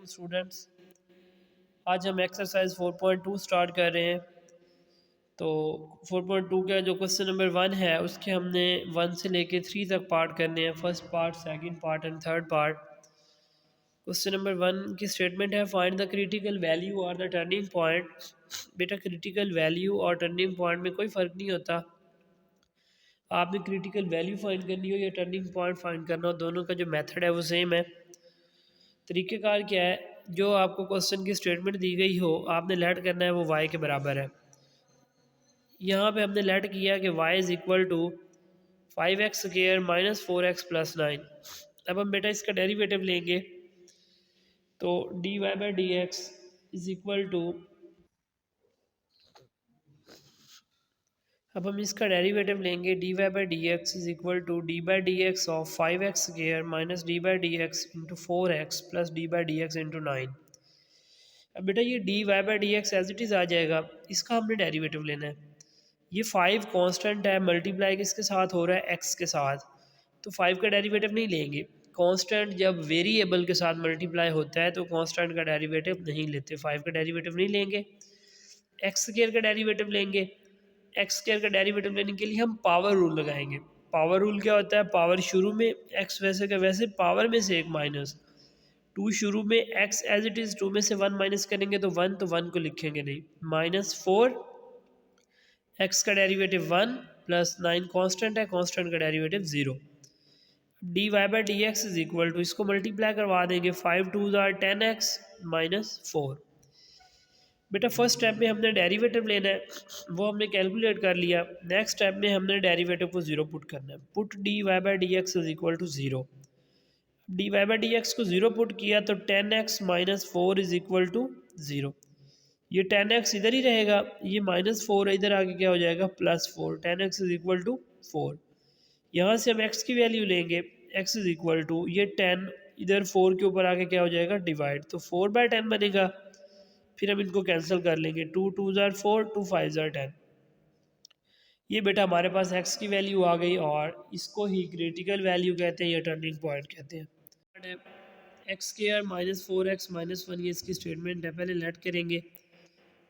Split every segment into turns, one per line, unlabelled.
वालेकुम स्टूडेंट्स। आज हम एक्सरसाइज 4.2 स्टार्ट कर रहे हैं। तो 4.2 का जो क्वेश्चन नंबर 1 है उसके हमने 1 से लेके 3 तक पार्ट करने हैं, first part, second part and third part. Question number 1 की स्टेटमेंट है फाइंड द क्रिटिकल वैल्यू और द टर्निंग पॉइंट। बेटा क्रिटिकल वैल्यू और टर्निंग पॉइंट में कोई फ़र्क नहीं होता। आपने क्रिटिकल वैल्यू फाइंड करनी हो या टर्निंग पॉइंट फाइंड करना हो, दोनों का जो मेथड है वो सेम है। तरीक़ेकार क्या है, जो आपको क्वेश्चन की स्टेटमेंट दी गई हो आपने लेट करना है वो y के बराबर है। यहाँ पे हमने लेट किया कि y is equal to 5x² minus 4x plus 9। अब हम बेटा इसका डेरिवेटिव लेंगे तो dy/dx इज़ इक्वल टू, अब हम इसका डेरिवेटिव लेंगे dy/dx is equal to d/dx of 5x² minus d/dx into 4x plus d/dx into 9। अब बेटा ये dy/dx एज इट इज़ आ जाएगा, इसका हमने डेरिवेटिव लेना है। ये 5 कांस्टेंट है, मल्टीप्लाई किसके साथ हो रहा है, x के साथ, तो 5 का डेरिवेटिव नहीं लेंगे। कांस्टेंट जब वेरिएबल के साथ मल्टीप्लाई होता है तो कांस्टेंट का डेरिवेटिव नहीं लेते, 5 का डेरिवेटिव नहीं लेंगे। एक्स स्क्वायर का डेरिवेटिव लेंगे। एक्स स्क्वायर का डेरिवेटिव लेने के लिए हम पावर रूल लगाएंगे। पावर रूल क्या होता है, पावर शुरू में एक्स वैसे का वैसे, पावर में से एक माइनस टू, शुरू में x as it is, two में से वन माइनस करेंगे तो वन, तो वन को लिखेंगे नहीं, -4 एक्स का डेरिवेटिव 1 प्लस 9 कांस्टेंट है, कांस्टेंट का derivative 0। dy/dx is equal to, इसको मल्टीप्लाई करवा देंगे, 5 2 ज़ार 10x माइनस 4। बेटा फर्स्ट स्टेप में हमने डेरिवेटिव लेना है, वो हमने कैलकुलेट कर लिया। नेक्स्ट स्टेप में हमने डेरिवेटिव को 0 पुट करना है। Put dy/dx is equal to 0। dy/dx को 0 पुट किया तो 10x minus 4 is equal to 0। ये 10x इधर ही रहेगा, ये -4 है, इधर आके क्या हो जाएगा, +4। 10x is equal to 4। यहाँ से हम x की वैल्यू लेंगे, x इज इक्वल टू, ये 10 इधर 4 के ऊपर आके क्या हो जाएगा, डिवाइड, तो 4/10 बनेगा। फिर हम इनको कैंसिल कर लेंगे, 2 2 ज़ार 4, 2 5 ज़ार 10। ये बेटा हमारे पास x की वैल्यू आ गई और इसको ही क्रिटिकल वैल्यू कहते हैं या टर्निंग पॉइंट कहते हैं। X square minus 4x minus 1, ये इसकी स्टेटमेंट है। पहले लेट करेंगे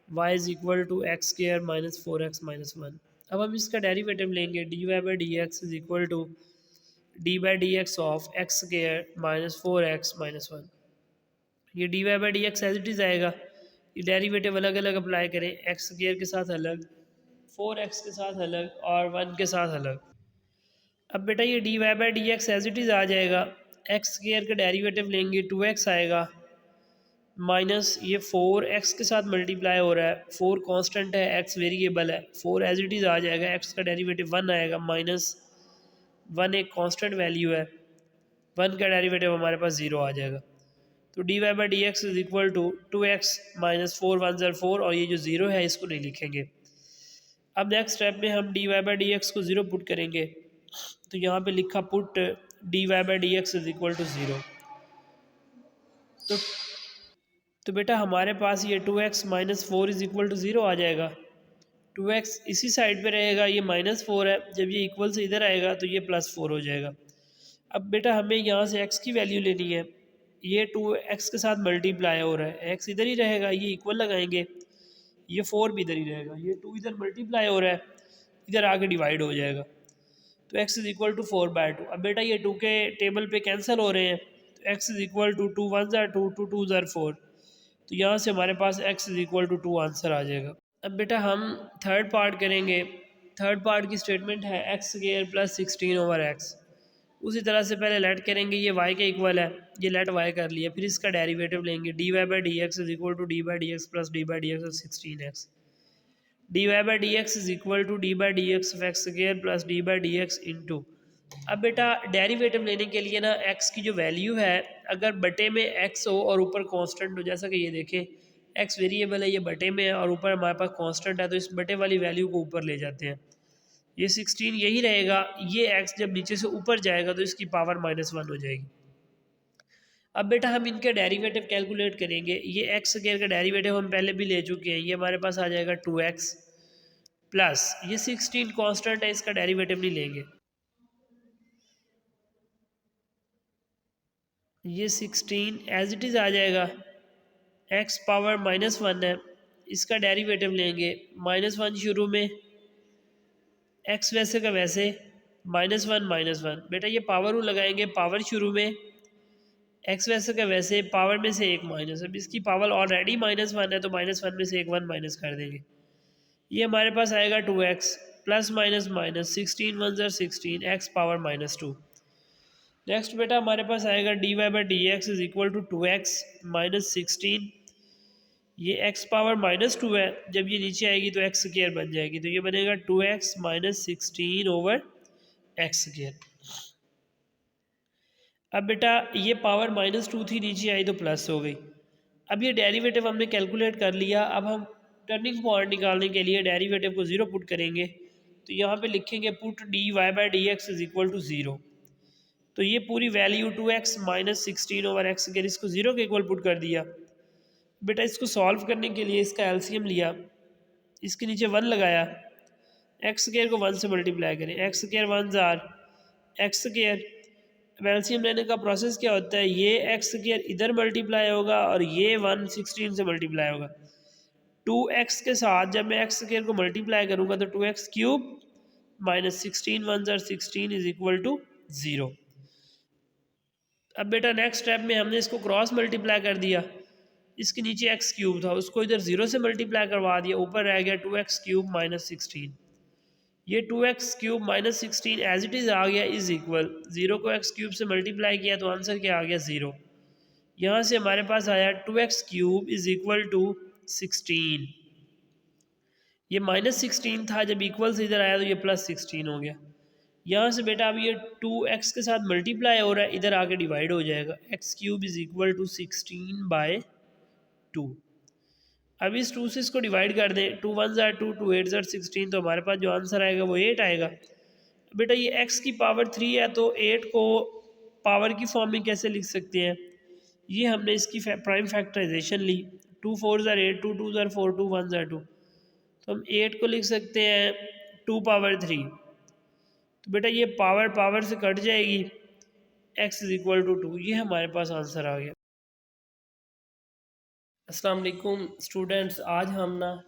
y is equal to x square minus 4x minus 1। अब हम इसका डेरिवेटिव लेंगे, dy/dx is equal to d/dx of x square minus 4x minus 1। ये dy/dx एज इट इज़ आएगा। ये डेरिवेटिव अलग अलग अप्लाई करें, एक्स स्क्वायर के साथ अलग, 4x के साथ अलग और 1 के साथ अलग। अब बेटा ये dy/dx एज इट इज़ आ जाएगा। एक्स स्क्वायर का डेरिवेटिव लेंगे, 2x आएगा, माइनस ये 4x के साथ मल्टीप्लाई हो रहा है, 4 कांस्टेंट है, x वेरिएबल है, 4 एज इट इज़ आ जाएगा। x का डेरिवेटिव 1 आएगा, माइनस 1 एक कांस्टेंट वैल्यू है, 1 का डेरिवेटिव हमारे पास 0 आ जाएगा। तो dy/dx is equal to 2x minus 4 1 ज़र 4, और ये जो 0 है इसको नहीं लिखेंगे। अब नेक्स्ट स्टेप में हम dy/dx को 0 पुट करेंगे, तो यहाँ पे लिखा put dy/dx is equal to 0। तो बेटा हमारे पास ये 2x minus 4 is equal to 0 आ जाएगा। 2x इसी साइड पे रहेगा, ये -4 है, जब ये इक्वल से इधर आएगा तो ये +4 हो जाएगा। अब बेटा हमें यहाँ से x की वैल्यू लेनी है। ये 2x के साथ मल्टीप्लाई हो रहा है, x इधर ही रहेगा, ये इक्वल लगाएंगे, ये 4 भी इधर ही रहेगा, ये 2 इधर मल्टीप्लाई हो रहा है, इधर आके डिवाइड हो जाएगा, तो x इज इक्वल टू 4/2। अब बेटा ये 2 के टेबल पे कैंसिल हो रहे हैं, तो x इज इक्वल टू 2 1 ज़ार 2, 2 2 ज़ार 4, तो यहाँ से हमारे पास x is equal to 2 answer आ जाएगा। अब बेटा हम थर्ड पार्ट करेंगे। थर्ड पार्ट की स्टेटमेंट है एक्स स्क्वायर प्लस 16/x। उसी तरह से पहले लेट करेंगे, ये y के इक्वल है, ये लेट y कर लिया, फिर इसका डेरिवेटिव लेंगे, dy/dx is equal to d/dx plus d/dx of 16x। dy/dx is equal to d/dx of x square plus d/dx into, अब बेटा डेरिवेटिव लेने के लिए ना x की जो वैल्यू है, अगर बटे में x हो और ऊपर कांस्टेंट हो, जैसा कि ये देखें x वेरिएबल है, ये बटे में है और ऊपर हमारे पास कांस्टेंट है, तो इस बटे वाली वैल्यू को ऊपर ले जाते हैं, ये 16 यही रहेगा। ये x जब नीचे से ऊपर जाएगा तो इसकी पावर -1 हो जाएगी। अब बेटा हम इनके डेरिवेटिव कैलकुलेट करेंगे। ये एक्स स्क्वायर का डेरिवेटिव हम पहले भी ले चुके हैं, ये हमारे पास आ जाएगा 2x प्लस ये 16 कांस्टेंट है, इसका डेरिवेटिव नहीं लेंगे। ये 16 एज इट इज़ आ जाएगा, एक्स पावर -1 है, इसका डेरिवेटिव लेंगे -1 शुरू में, एक्स वैसे का वैसे -1 बेटा ये पावर रूल लगाएंगे, पावर शुरू में, एक्स वैसे का वैसे, पावर में से एक माइनस, अब इसकी पावर ऑलरेडी -1 है तो -1 में से एक 1 माइनस कर देंगे। ये हमारे पास आएगा 2x प्लस माइनस माइनस 16 1 ज़र 16 एक्स पावर -2। नेक्स्ट बेटा हमारे पास आएगा dy/dx is equal to 2x -16, ये x पावर -2 है, जब ये नीचे आएगी तो x स्क्वायर बन जाएगी, तो ये बनेगा 2x -16 ओवर एक्स स्क्वायर। अब बेटा ये पावर -2 थी, नीचे आई तो प्लस हो गई। अब ये डेरिवेटिव हमने कैलकुलेट कर लिया, अब हम टर्निंग पॉइंट निकालने के लिए डेरिवेटिव को ज़ीरो पुट करेंगे, तो यहाँ पे लिखेंगे put dy/dx is equal to 0। तो ये पूरी value 2x -16 over x square इसको 0 के इक्वल पुट कर दिया। बेटा इसको सॉल्व करने के लिए इसका एलसीएम लिया, इसके नीचे 1 लगाया, एक्स स्क्वायर को 1 से मल्टीप्लाई करें, एक्स स्क्वायर 1 ज़ार एक्स स्क्वायर। अब एलसीएम लेने का प्रोसेस क्या होता है, ये एक्स स्क्वायर इधर मल्टीप्लाई होगा और ये 116 से मल्टीप्लाई होगा। 2x के साथ जब मैं एक्स स्क्वायर को मल्टीप्लाई करूँगा तो 2x क्यूब -16 1 ज़र 16 इज इक्वल टू 0। अब बेटा नेक्स्ट स्टेप में हमने इसको क्रॉस मल्टीप्लाई कर दिया, इसके नीचे एक्स क्यूब था उसको इधर 0 से मल्टीप्लाई करवा दिया, ऊपर रह गया 2x क्यूब -16। ये 2x cube -16 as it is आ गया इज इक्वल 0 को x क्यूब से मल्टीप्लाई किया तो आंसर क्या आ गया 0। यहाँ से हमारे पास आया 2x cube is equal to 16, ये -16 था, जब इक्वल से इधर आया तो ये +16 हो गया। यहाँ से बेटा अब ये 2x के साथ मल्टीप्लाई हो रहा है, इधर आके डिवाइड हो जाएगा, x cube is equal to 16/2। अब इस 2 से इसको डिवाइड कर दें, 2 1 ज़ार 2 2 8 ज़ार 16, तो हमारे पास जो आंसर आएगा वो 8 आएगा। बेटा ये x की पावर 3 है तो 8 को पावर की फॉर्म में कैसे लिख सकते हैं, ये हमने इसकी प्राइम फैक्टराइजेशन ली, 2 4 ज़ार 8 2 2 ज़ार 4 2 1 ज़ार 2, तो हम 8 को लिख सकते हैं 2 पावर 3। तो बेटा ये पावर पावर से कट जाएगी, x इज इक्वल टू 2, ये हमारे पास आंसर आ गया। अस्सलाम वालेकुम स्टूडेंट्स, आज हम ना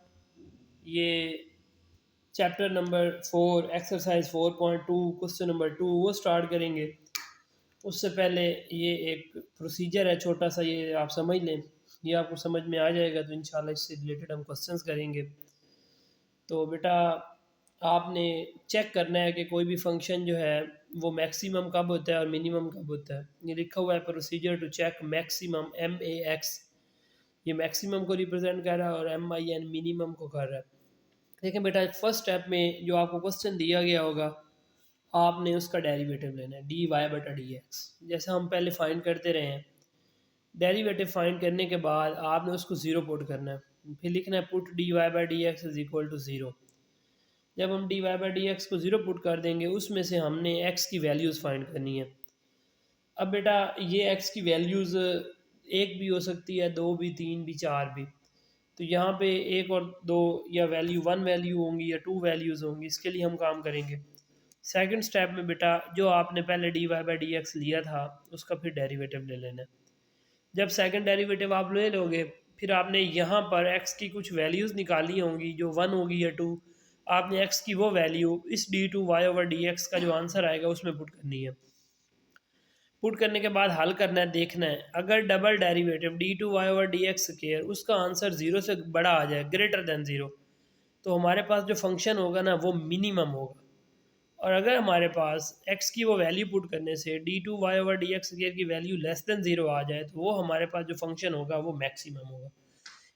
ये chapter number 4 exercise 4.2 question number 2 वो स्टार्ट करेंगे। उससे पहले ये एक प्रोसीजर है छोटा सा, ये आप समझ लें, ये आपको समझ में आ जाएगा तो इंशाल्लाह इससे रिलेटेड हम क्वेश्चंस करेंगे। तो बेटा आपने चेक करना है कि कोई भी फंक्शन जो है वो मैक्सिमम कब होता है और मिनिमम कब होता है। ये लिखा हुआ है procedure to check maximum MAX, ये मैक्सिमम को रिप्रेजेंट कर रहा है और MIN मिनिमम को कर रहा है। देखें बेटा फर्स्ट स्टेप में जो आपको क्वेश्चन दिया गया होगा आपने उसका डेरिवेटिव लेना है dy/dx, जैसे हम पहले फाइंड करते रहे हैं। डेरिवेटिव फाइंड करने के बाद आपने उसको 0 पुट करना है, फिर लिखना है put dy/dx is equal to 0। जब हम dy/dx को 0 पुट कर देंगे उसमें से हमने x की वैल्यूज़ फाइंड करनी है। अब बेटा ये x की वैल्यूज़ एक भी हो सकती है, दो भी, तीन भी, चार भी, तो यहाँ पे एक और दो या वैल्यू 1 वैल्यू होंगी या 2 वैल्यूज़ होंगी, इसके लिए हम काम करेंगे। सेकंड स्टेप में बेटा जो आपने पहले dy/dx लिया था उसका फिर डेरिवेटिव ले लेना है। जब सेकंड डेरिवेटिव आप ले लोगे फिर आपने यहाँ पर x की कुछ वैल्यूज़ निकाली होंगी, जो 1 होगी या 2, आपने x की वो वैल्यू इस d2y/dx का जो आंसर आएगा उसमें पुट करनी है। पुट करने के बाद हल करना है, देखना है अगर डबल डेरिवेटिव d2y/dx उसका आंसर 0 से बड़ा आ जाए, ग्रेटर देन 0, तो हमारे पास जो फंक्शन होगा ना वो मिनिमम होगा। और अगर हमारे पास x की वो वैल्यू पुट करने से d2y/dx की वैल्यू लेस देन 0 आ जाए तो वो हमारे पास जो फंक्शन होगा वो मैक्सिमम होगा।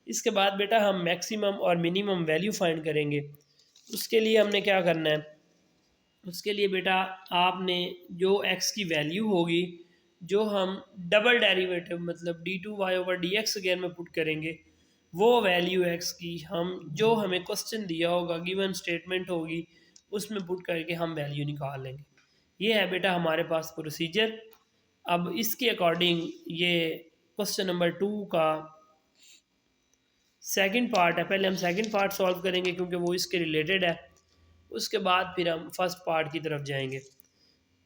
इसके बाद बेटा हम मैक्सिमम और मिनिमम वैल्यू फाइंड करेंगे। उसके लिए हमने क्या करना है, उसके लिए बेटा आपने जो x की वैल्यू होगी जो हम डबल डेरिवेटिव मतलब d2y/dx में पुट करेंगे, वो वैल्यू x की हम जो हमें क्वेश्चन दिया होगा, गिवन स्टेटमेंट होगी, उसमें पुट करके हम वैल्यू निकाल लेंगे। ये है बेटा हमारे पास प्रोसीजर। अब इसके अकॉर्डिंग ये क्वेश्चन नंबर 2 का सेकंड पार्ट है, पहले हम सेकंड पार्ट सॉल्व करेंगे क्योंकि वो इसके रिलेटेड है, उसके बाद फिर हम फर्स्ट पार्ट की तरफ जाएंगे।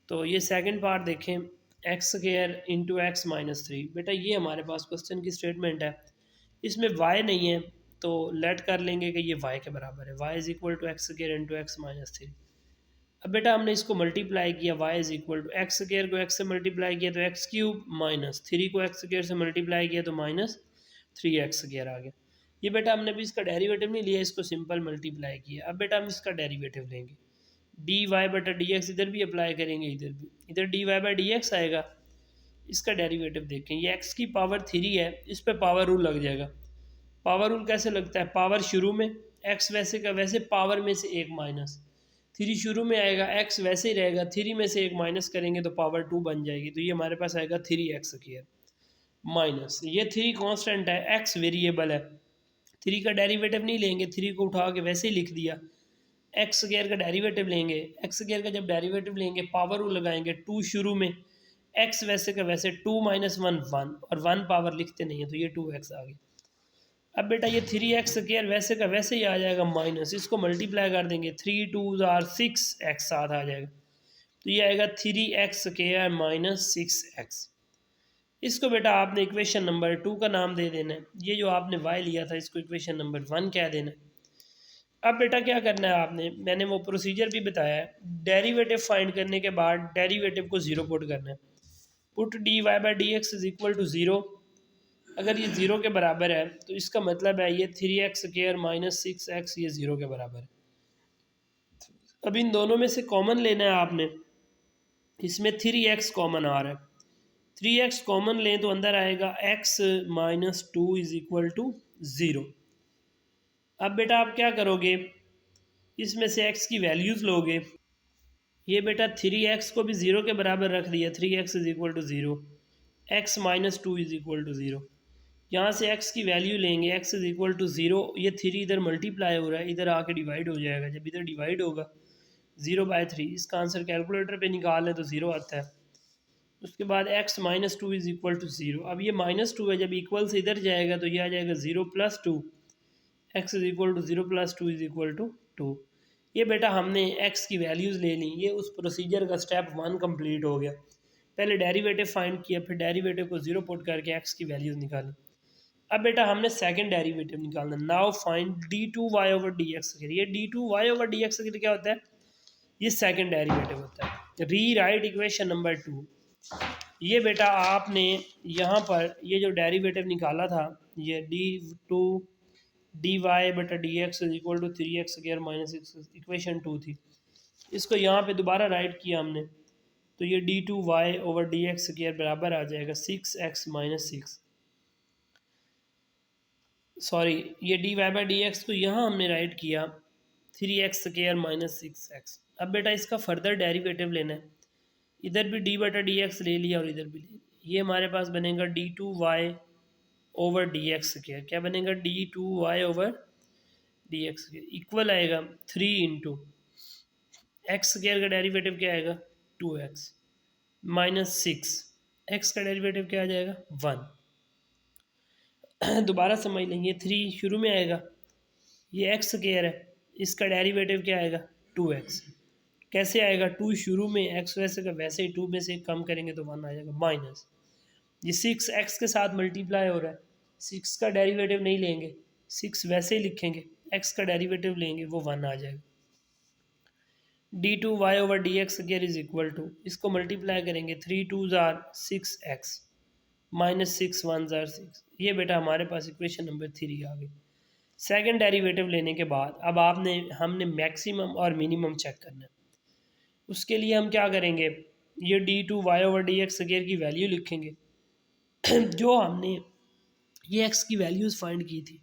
तो ये सेकंड पार्ट देखें, x square into x minus three. बेटा ये हमारे पास क्वेश्चन की स्टेटमेंट है, इसमें वाई नहीं है तो लेट कर लेंगे कि ये वाई के बराबर है। Y is equal to x square into x minus three. अब बेटा हमने इसको मल्टीप्लाई किया, y is equal to x square को एक्स से मल्टीप्लाई किया तो एक्स क्यूब, माइनस थ्री को एक्स स्केयर से मल्टीप्लाई किया तो माइनस थ्री एक्स स्केयर आ गया। ये बेटा हमने भी इसका डेरिवेटिव नहीं लिया, इसको सिंपल मल्टीप्लाई किया। अब बेटा हम इसका डेरिवेटिव लेंगे, डी वाई बटा डी एक्स इधर भी अप्लाई करेंगे, इधर भी, इधर d Y by D x आएगा। इसका डेरिवेटिव देखें, ये एक्स की पावर थ्री है, इस पर पावर रूल लग जाएगा। पावर रूल कैसे लगता है, पावर शुरू में, एक्स वैसे का वैसे पावर में से एक माइनस, थ्री शुरू में आएगा, एक्स वैसे ही रहेगा, थ्री में से एक माइनस करेंगे तो पावर टू बन जाएगी, तो ये हमारे पास आएगा थ्री एक्स स्क्वायर माइनस, ये थ्री कांस्टेंट है, एक्स वेरिएबल है, थ्री का डेरिवेटिव नहीं लेंगे, थ्री को उठा के वैसे ही लिख दिया। एक्स स्क्वायर का डेरिवेटिव लेंगे, एक्स स्क्वायर का जब डेरिवेटिव लेंगे पावर रूल लगाएंगे, टू शुरू में, एक्स वैसे का वैसे, टू माइनस वन वन, और वन पावर लिखते नहीं है तो ये टू एक्स आ गया। अब बेटा ये थ्री एक्स स्क्वायर वैसे का वैसे ही आ जाएगा माइनस, इसको मल्टीप्लाई कर देंगे, three two are six x साथ आ जाएगा, तो ये आएगा three x square minus six x. इसको बेटा आपने इक्वेशन नंबर टू का नाम दे देना है, ये जो आपने वाई लिया था इसको इक्वेशन नंबर वन कह देना है। अब बेटा क्या करना है आपने, मैंने वो प्रोसीजर भी बताया है, डेरिवेटिव फाइंड करने के बाद डेरिवेटिव को ज़ीरो पुट करना है। Put d Y by D x is equal to zero, अगर ये ज़ीरो के बराबर है तो इसका मतलब है ये three x square minus six x ये ज़ीरो के बराबर है। अब इन दोनों में से कॉमन लेना है आपने, इसमें थ्री एक्स कॉमन आ रहा है, थ्री एक्स कॉमन लें तो अंदर आएगा x minus two is equal to zero. अब बेटा आप क्या करोगे, इसमें से एक्स की वैल्यूज़ लोगे, ये बेटा थ्री एक्स को भी ज़ीरो के बराबर रख दिया, three x is equal to zero, x minus two is equal to zero, यहाँ से x की वैल्यू लेंगे, x is equal to zero, ये थ्री इधर मल्टीप्लाई हो रहा है, इधर आके डिवाइड हो जाएगा, जब इधर डिवाइड होगा ज़ीरो बाय थ्री, इसका आंसर कैलकुलेटर पे निकाल लें तो ज़ीरो आता है। उसके बाद x minus two is equal to zero, अब ये माइनस टू है, जब इक्वल से इधर जाएगा तो ये आ जाएगा zero plus two, x is equal to zero plus two is equal to two. ये बेटा हमने x की वैल्यूज़ ले ली, ये उस प्रोसीजर का स्टेप वन कम्प्लीट हो गया। पहले डेरिवेटिव फाइंड किया, फिर डेरिवेटिव को ज़ीरो पुट करके x की वैल्यूज़ निकाली। अब बेटा हमने सेकंड डेरिवेटिव निकालना, now find D two Y over D X. ये D two Y over D X क्या होता है, ये सेकंड डेरिवेटिव होता है। री राइट इक्वेशन नंबर टू, ये बेटा आपने यहाँ पर ये जो डेरिवेटिव निकाला था, ये डी टू डी वाई बटा d x is equal to three x square minus six, equation two थी, इसको यहाँ पे दोबारा राइट किया हमने, तो ये D two Y over D x square बराबर आ जाएगा six x minus six, sorry ये D Y by D X को यहाँ हमने राइट किया three x square minus six X. अब बेटा इसका फर्दर डेरिवेटिव लेना है, इधर भी डी बटा डी एक्स ले लिया और इधर भी ले लिया, ये हमारे पास बनेगा d two Y over D x square, क्या बनेगा d two Y over D x square equal आएगा थ्री इंटू एक्स स्क्वायर का डेरिवेटिव क्या आएगा two x minus six, x का डेरिवेटिव क्या आ जाएगा वन। दोबारा समझ लेंगे, थ्री शुरू में आएगा, ये एक्स स्क्वायर है, इसका डेरिवेटिव क्या आएगा टू एक्स, कैसे आएगा, टू शुरू में, एक्स वैसे का वैसे ही, टू में से कम करेंगे तो वन आ जाएगा, माइनस ये सिक्स एक्स के साथ मल्टीप्लाई हो रहा है, सिक्स का डेरिवेटिव नहीं लेंगे, सिक्स वैसे ही लिखेंगे, एक्स का डेरिवेटिव लेंगे वो वन आ जाएगा। D two Y over D x square is equal to, इसको मल्टीप्लाई करेंगे, थ्री टू जार six x minus six one जार सिक्स, ये बेटा हमारे पास इक्वेशन नंबर थ्री आ गई। सेकंड डेरिवेटिव लेने के बाद अब हमने मैक्सिमम और मिनिमम चेक करना है, उसके लिए हम क्या करेंगे, ये D two Y over D x square की वैल्यू लिखेंगे जो हमने ये एक्स की वैल्यूज़ फाइंड की थी,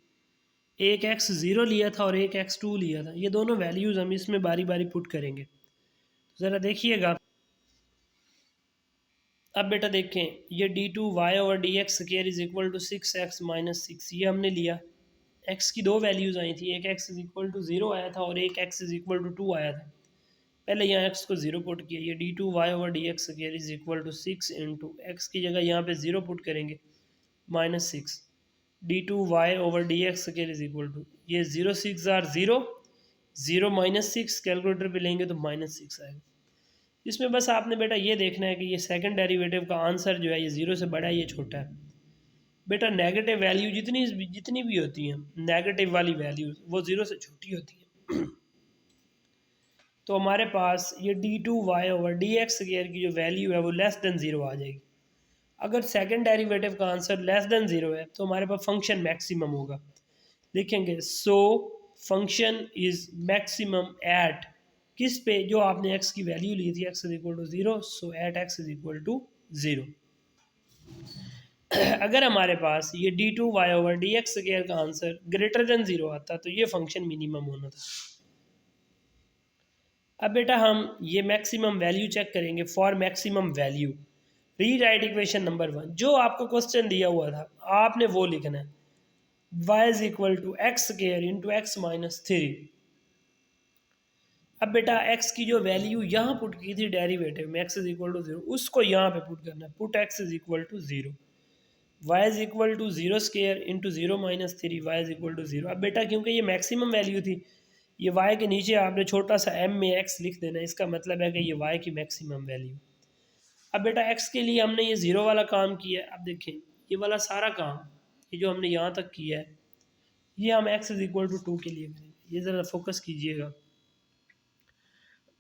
एक एक्स ज़ीरो लिया था और एक एक्स टू लिया था, ये दोनों वैल्यूज़ हम इसमें बारी बारी पुट करेंगे, तो ज़रा देखिएगा। अब बेटा देखें, ये D two Y over D x square is equal to six x minus six, ये हमने लिया, एक्स की दो वैल्यूज़ आई थी, एक x is equal to zero आया था और एक x is equal to two आया था, पहले यहाँ एक्स को ज़ीरो पुट किया, ये D two Y over D x square is equal to six into x की जगह यहाँ पे ज़ीरो पुट करेंगे minus six, D two Y over D x square is equal to, ये zero six or zero, zero minus six calculator पे लेंगे तो minus six आएगा, इसमें बस आपने बेटा ये देखना है कि ये सेकंड डेरिवेटिव का आंसर जो है ये ज़ीरो से बड़ा है, ये छोटा है। बेटा नेगेटिव वैल्यू जितनी जितनी भी होती हैं, नेगेटिव वाली वैल्यूज वो ज़ीरो से छोटी होती हैं। तो हमारे पास ये d2y/dx स्क्वायर की जो वैल्यू है वो लेस देन ज़ीरो आ जाएगी। अगर सेकंड डेरिवेटिव का आंसर लेस देन ज़ीरो है तो हमारे पास फंक्शन मैक्सिमम होगा। लिखेंगे so function is maximum at किस पे, जो आपने x की वैल्यू ली थी x is equal to zero, so at x is equal to zero. अगर हमारे पास ये d2y/dx स्क्वायर का आंसर ग्रेटर देन ज़ीरो आता तो ये फंक्शन मिनिमम होना था। अब बेटा हम ये मैक्सिमम वैल्यू चेक करेंगे for maximum value. Rewrite equation number 1, जो आपको क्वेश्चन दिया हुआ था आपने वो लिखना है, y is equal to x square into x minus three. अब बेटा x की जो वैल्यू यहाँ पुट की थी डेरिवेटिव में x is equal to zero, उसको यहाँ पे पुट करना है, put x is equal to zero. y is equal to zero square into zero minus three, y is equal to zero. अब बेटा क्योंकि ये मैक्सिमम वैल्यू थी, ये y के नीचे आपने छोटा सा m में x लिख देना, इसका मतलब है कि ये y की मैक्सिमम वैल्यू। अब बेटा x के लिए हमने ये ज़ीरो वाला काम किया है। अब देखें ये वाला सारा काम, ये जो हमने यहाँ तक किया है, ये हम x is equal to to two लिए करेंगे। ये ज़रा फोकस कीजिएगा।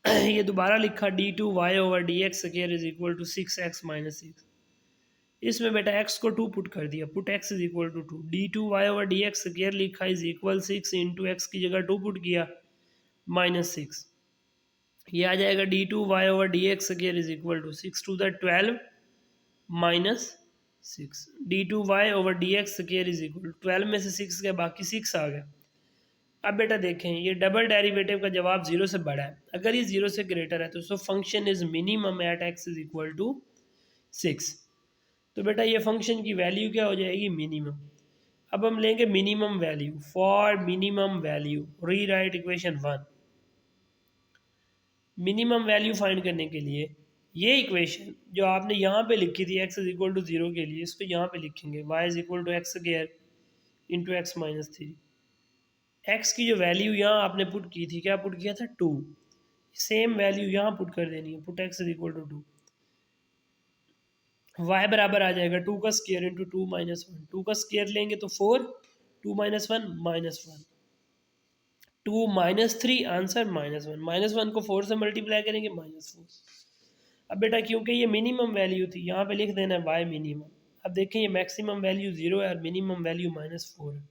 ये दोबारा लिखा d2y/dx square is equal to 6x minus 6। इसमें बेटा x को टू पुट कर दिया, put x is equal to two, d2y/dx square लिखा इज इक्वल 6 इंटू एक्स की जगह टू पुट किया माइनस 6। ये आ जाएगा d2y/dx square is equal to 6 two the 12 minus 6। d2y/dx square is equal 12 में से 6 के बाकी 6 आ गया। अब बेटा देखें ये डबल डेरिवेटिव का जवाब ज़ीरो से बड़ा है, अगर ये ज़ीरो से ग्रेटर है तो so function is minimum at x is equal to 6। तो बेटा ये फंक्शन की वैल्यू क्या हो जाएगी, मिनिमम। अब हम लेंगे minimum value, for minimum value rewrite equation 1। Minimum value find करने के लिए ये इक्वेशन जो आपने यहाँ पे लिखी थी x is equal to zero के लिए, इसको यहाँ पे लिखेंगे y is equal to x square into x minus three. x की जो वैल्यू यहाँ आपने पुट की थी, क्या पुट किया था, टू, सेम वैल्यू यहाँ पुट कर देनी है, put x is equal to two. y बराबर आ जाएगा टू का square into two minus one, two का स्क्वायर लेंगे तो four, two minus one minus one, two minus three, answer minus one, minus one को फोर से मल्टीप्लाई करेंगे माइनस फोर। अब बेटा क्योंकि ये मिनिमम वैल्यू थी यहाँ पे लिख देना है y मिनिमम। अब देखें ये मैक्सिमम वैल्यू ज़ीरो है और मिनिमम वैल्यू माइनस फोर है।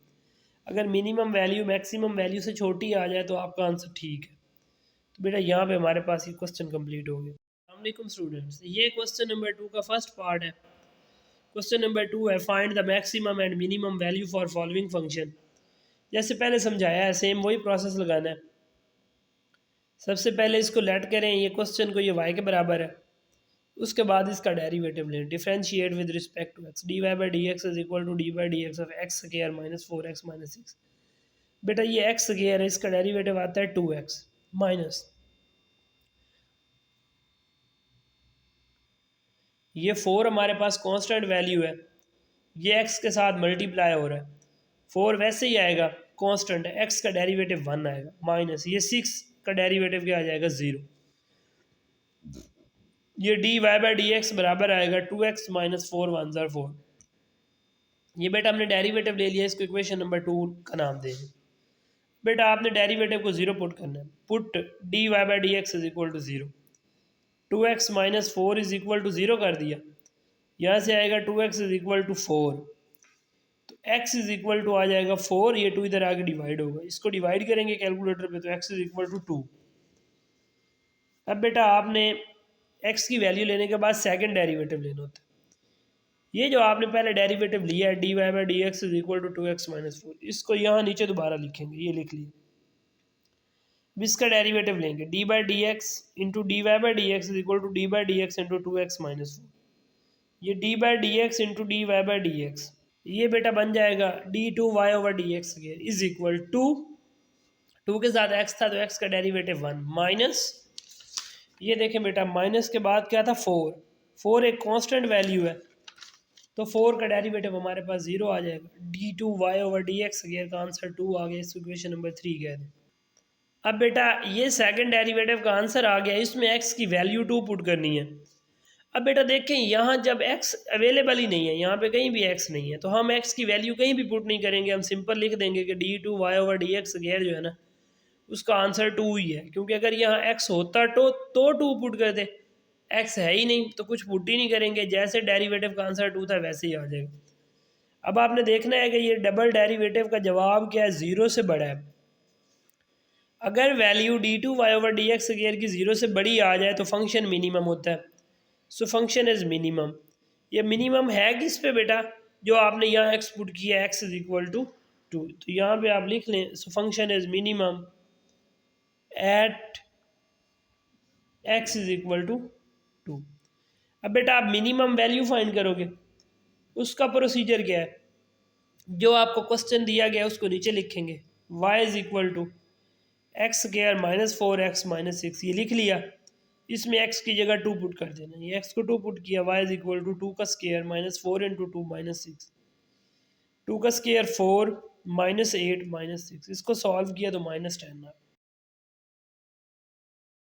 अगर मिनिमम वैल्यू मैक्सिमम वैल्यू से छोटी आ जाए तो आपका आंसर ठीक है। तो बेटा यहाँ पे हमारे पास ये क्वेश्चन कंप्लीट हो गया। अस्सलाम स्टूडेंट्स, ये क्वेश्चन नंबर 2 का फर्स्ट पार्ट है। क्वेश्चन नंबर 2 है, find the maximum and minimum value for following function. जैसे पहले समझाया है सेम वही प्रोसेस लगाना है। सबसे पहले इसको लेट करें, ये क्वेश्चन को ये y के बराबर है, उसके बाद इसका डेरिवेटिव लें, differentiate with respect to x, dy/dx is equal to d/dx of x square minus 4x minus 6। बेटा ये एक्स स्क्वायर है, इसका डेरिवेटिव आता है 2x माइनस ये 4 हमारे पास कांस्टेंट वैल्यू है, ये x के साथ मल्टीप्लाई हो रहा है, 4 वैसे ही आएगा कांस्टेंट है, x का डेरिवेटिव 1 आएगा, माइनस ये 6 का डेरिवेटिव क्या आ जाएगा, 0। ये dy/dx बराबर आएगा 2x माइनस 4 वन ज़र 4। ये बेटा हमने डेरिवेटिव ले लिया, इसको इक्वेशन नंबर 2 का नाम देंगे। बेटा आपने डेरिवेटिव को 0 पुट करना है, put dy/dx is equal to 0, 2x minus 4 is equal to 0 कर दिया, यहाँ से आएगा 2x इज इक्वल टू 4, तो x इज इक्वल टू आ जाएगा 4, ये 2 इधर आके डिवाइड होगा, इसको डिवाइड करेंगे कैलकुलेटर पे तो x इज इक्वल टू 2। अब बेटा आपने x की वैल्यू लेने के बाद सेकंड डेरिवेटिव लेना होता है। ये जो आपने पहले डेरिवेटिव लिया है dy/dx is equal to 2x minus 4, इसको यहाँ नीचे दोबारा लिखेंगे, ये लिख लिया। अब इसका डेरिवेटिव लेंगे, d/dx into dy/dx is equal to d/dx into 2x minus 4, ये d/dx इंटू dy/dx, ये बेटा बन जाएगा d2y/dx is equal to, to के साथ x था तो x का डेरिवेटिव 1 माइनस, ये देखें बेटा माइनस के बाद क्या था 4, 4 एक कांस्टेंट वैल्यू है तो 4 का डेरिवेटिव हमारे पास 0 आ जाएगा, d2y/dx का आंसर 2 आ गया, इस इक्वेशन नंबर 3 कह दें। अब बेटा ये सेकंड डेरिवेटिव का आंसर आ गया, इसमें एक्स की वैल्यू 2 पुट करनी है। अब बेटा देखें यहाँ जब एक्स अवेलेबल ही नहीं है, यहाँ पे कहीं भी एक्स नहीं है, तो हम एक्स की वैल्यू कहीं भी पुट नहीं करेंगे, हम सिंपल लिख देंगे कि d2y/dx स्क्वायर जो है ना उसका आंसर 2 ही है, क्योंकि अगर यहाँ एक्स होता तो 2 पुट करते, एक्स है ही नहीं तो कुछ पुट ही नहीं करेंगे, जैसे डेरिवेटिव का आंसर 2 था वैसे ही आ जाएगा। अब आपने देखना है कि ये डबल डेरिवेटिव का जवाब क्या है, 0 से बड़ा है। अगर वैल्यू d2y/dx स्क्वायर की 0 से बड़ी आ जाए तो फंक्शन मिनिमम होता है। So function is minimum. ये मिनिमम है किस पे बेटा, जो आपने यहाँ एक्स पुट किया, एक्स इज इक्वल टू 2, तो यहाँ पे आप लिख लें so function is minimum at x is equal to 2। अब बेटा आप मिनिमम वैल्यू फाइंड करोगे, उसका प्रोसीजर क्या है, जो आपको क्वेश्चन दिया गया है उसको नीचे लिखेंगे, y is equal to x square -4x-6, ये लिख लिया, इसमें x की जगह 2 पुट कर देना, ये x को 2 पुट किया, y इज इक्वल टू 2 का स्क्वायर -4 इंटू 2 -6, 2 का स्क्वायर 4 -8 -6, इसको सॉल्व किया तो -10 आ